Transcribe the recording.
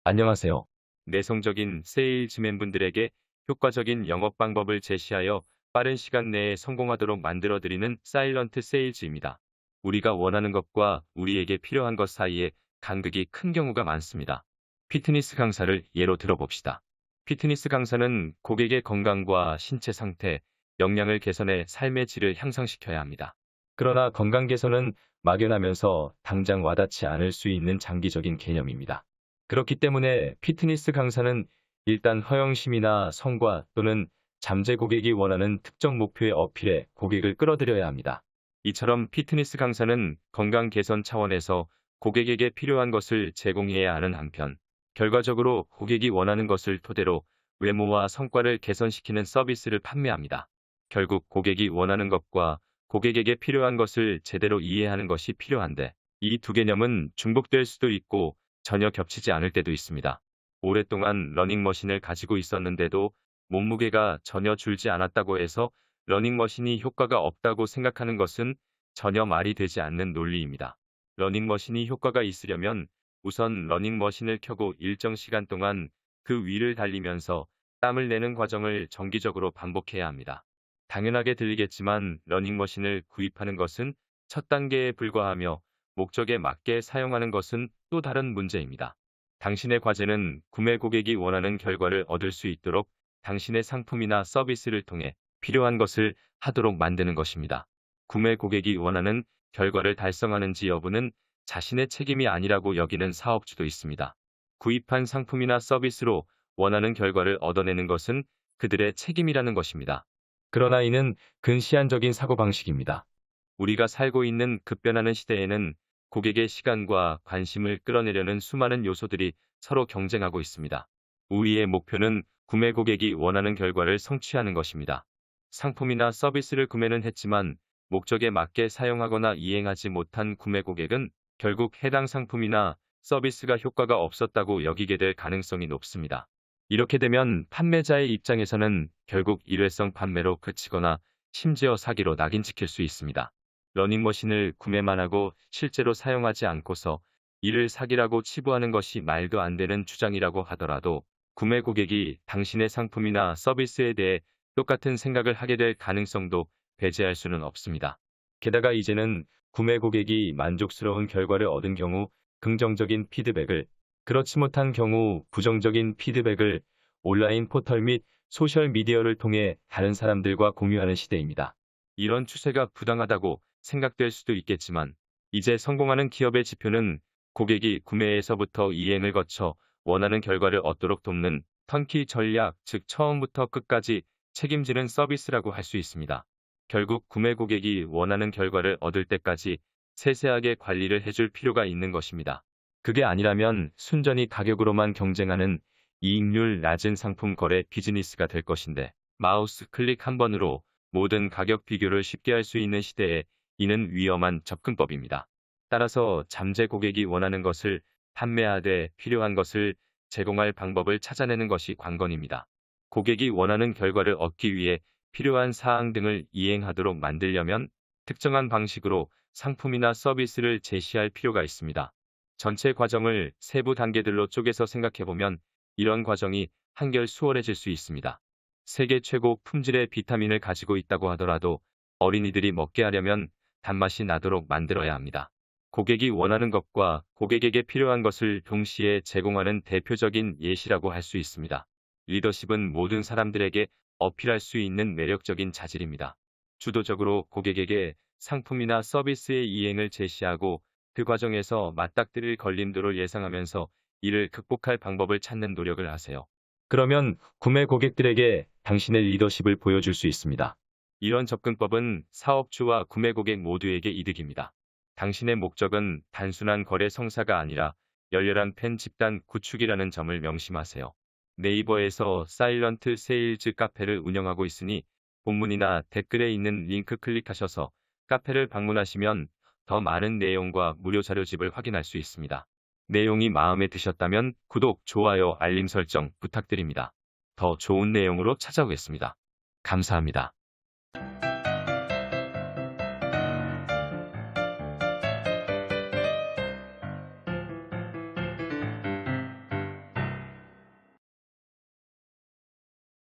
안녕하세요. 내성적인 세일즈맨분들에게 효과적인 영업 방법을 제시하여 빠른 시간 내에 성공하도록 만들어드리는 사일런트 세일즈입니다. 우리가 원하는 것과 우리에게 필요한 것 사이에 간극이 큰 경우가 많습니다. 피트니스 강사를 예로 들어봅시다. 피트니스 강사는 고객의 건강과 신체 상태, 역량을 개선해 삶의 질을 향상시켜야 합니다. 그러나 건강 개선은 막연하면서 당장 와닿지 않을 수 있는 장기적인 개념입니다. 그렇기 때문에 피트니스 강사는 일단 허영심이나 성과 또는 잠재 고객이 원하는 특정 목표의 어필에 고객을 끌어들여야 합니다. 이처럼 피트니스 강사는 건강 개선 차원에서 고객에게 필요한 것을 제공해야 하는 한편, 결과적으로 고객이 원하는 것을 토대로 외모와 성과를 개선시키는 서비스를 판매합니다. 결국 고객이 원하는 것과 고객에게 필요한 것을 제대로 이해하는 것이 필요한데, 이 두 개념은 중복될 수도 있고 전혀 겹치지 않을 때도 있습니다. 오랫동안 러닝머신을 가지고 있었는데도 몸무게가 전혀 줄지 않았다고 해서 러닝머신이 효과가 없다고 생각하는 것은 전혀 말이 되지 않는 논리입니다. 러닝머신이 효과가 있으려면 우선 러닝머신을 켜고 일정 시간 동안 그 위를 달리면서 땀을 내는 과정을 정기적으로 반복해야 합니다. 당연하게 들리겠지만 러닝머신을 구입하는 것은 첫 단계에 불과하며 목적에 맞게 사용하는 것은 또 다른 문제입니다. 당신의 과제는 구매 고객이 원하는 결과를 얻을 수 있도록 당신의 상품이나 서비스를 통해 필요한 것을 하도록 만드는 것입니다. 구매 고객이 원하는 결과를 달성하는지 여부는 자신의 책임이 아니라고 여기는 사업주도 있습니다. 구입한 상품이나 서비스로 원하는 결과를 얻어내는 것은 그들의 책임이라는 것입니다. 그러나 이는 근시안적인 사고방식입니다. 우리가 살고 있는 급변하는 시대에는 고객의 시간과 관심을 끌어내려는 수많은 요소들이 서로 경쟁하고 있습니다. 우리의 목표는 구매 고객이 원하는 결과를 성취하는 것입니다. 상품이나 서비스를 구매는 했지만 목적에 맞게 사용하거나 이행하지 못한 구매 고객은 결국 해당 상품이나 서비스가 효과가 없었다고 여기게 될 가능성이 높습니다. 이렇게 되면 판매자의 입장에서는 결국 일회성 판매로 그치거나 심지어 사기로 낙인 찍힐 수 있습니다. 러닝머신을 구매만 하고 실제로 사용하지 않고서 이를 사기라고 치부하는 것이 말도 안 되는 주장이라고 하더라도 구매 고객이 당신의 상품이나 서비스에 대해 똑같은 생각을 하게 될 가능성도 배제할 수는 없습니다. 게다가 이제는 구매 고객이 만족스러운 결과를 얻은 경우 긍정적인 피드백을, 그렇지 못한 경우 부정적인 피드백을 온라인 포털 및 소셜 미디어를 통해 다른 사람들과 공유하는 시대입니다. 이런 추세가 부당하다고 생각될 수도 있겠지만 이제 성공하는 기업의 지표는 고객이 구매에서부터 이행을 거쳐 원하는 결과를 얻도록 돕는 턴키 전략, 즉 처음부터 끝까지 책임지는 서비스라고 할 수 있습니다. 결국 구매 고객이 원하는 결과를 얻을 때까지 세세하게 관리를 해줄 필요가 있는 것입니다. 그게 아니라면 순전히 가격으로만 경쟁하는 이익률 낮은 상품 거래 비즈니스가 될 것인데, 마우스 클릭 한 번으로 모든 가격 비교를 쉽게 할 수 있는 시대에 이는 위험한 접근법입니다. 따라서 잠재 고객이 원하는 것을 판매하되 필요한 것을 제공할 방법을 찾아내는 것이 관건입니다. 고객이 원하는 결과를 얻기 위해 필요한 사항 등을 이행하도록 만들려면 특정한 방식으로 상품이나 서비스를 제시할 필요가 있습니다. 전체 과정을 세부 단계들로 쪼개서 생각해보면 이런 과정이 한결 수월해질 수 있습니다. 세계 최고 품질의 비타민을 가지고 있다고 하더라도 어린이들이 먹게 하려면 단맛이 나도록 만들어야 합니다. 고객이 원하는 것과 고객에게 필요한 것을 동시에 제공하는 대표적인 예시라고 할 수 있습니다. 리더십은 모든 사람들에게 어필할 수 있는 매력적인 자질입니다. 주도적으로 고객에게 상품이나 서비스의 이행을 제시하고 그 과정에서 맞닥뜨릴 걸림돌을 예상하면서 이를 극복할 방법을 찾는 노력을 하세요. 그러면 구매 고객들에게 당신의 리더십을 보여줄 수 있습니다. 이런 접근법은 사업주와 구매 고객 모두에게 이득입니다. 당신의 목적은 단순한 거래 성사가 아니라 열렬한 팬 집단 구축이라는 점을 명심하세요. 네이버에서 사일런트 세일즈 카페를 운영하고 있으니 본문이나 댓글에 있는 링크 클릭하셔서 카페를 방문하시면 더 많은 내용과 무료 자료집을 확인할 수 있습니다. 내용이 마음에 드셨다면 구독, 좋아요, 알림 설정 부탁드립니다. 더 좋은 내용으로 찾아오겠습니다. 감사합니다.